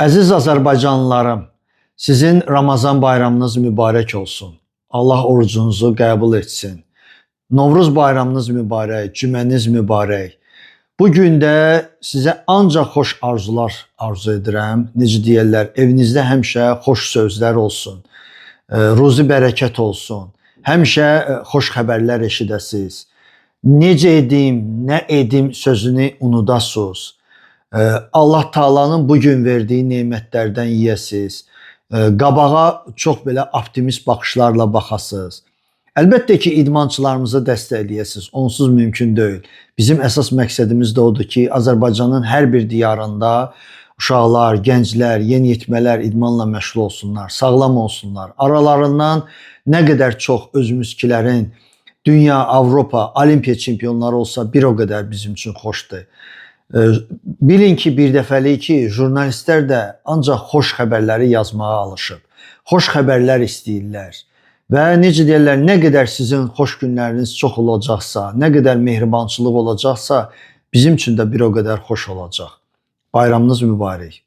Əziz Azərbaycanlılarım, sizin Ramazan bayramınız mübarək olsun. Allah orucunuzu qəbul etsin. Novruz bayramınız mübarək, cüməniz mübarək. Bu gündə sizə ancaq xoş arzular arzu edirəm. Necə deyirlər, evinizdə həmişə xoş sözlər olsun. Ruzi bərəkət olsun. Həmişə xoş xəbərlər eşidəsiniz. Necə edim, nə edim sözünü unudasınız. Allah Taala'nın bugün verdiyi nemətlərdən yeyəsiniz. Qabağa çox belə optimist baxışlarla baxasınız. Əlbəttə ki, idmançılarımızı dəstəkləyəsiniz. Onsuz mümkün deyil. Bizim əsas məqsədimiz də odur ki, Azərbaycanın hər bir diyarında uşaqlar, gənclər, yeniyetmələr idmanla məşğul olsunlar, sağlam olsunlar. Aralarından nə qədər çox özümüzkilərin dünya, Avropa, olimpiya çempionları olsa bir o qədər bizim üçün xoşdur. Bilin ki, bir dəfəlik ki, jurnalistlər də ancaq xoş xəbərləri yazmağa alışıb. Xoş xəbərlər istəyirlər. Və necə deyirlər, nə qədər sizin xoş günləriniz çox olacaqsa, nə qədər mehribançılıq olacaqsa, bizim üçün də bir o qədər xoş olacaq. Bayramınız mübarək.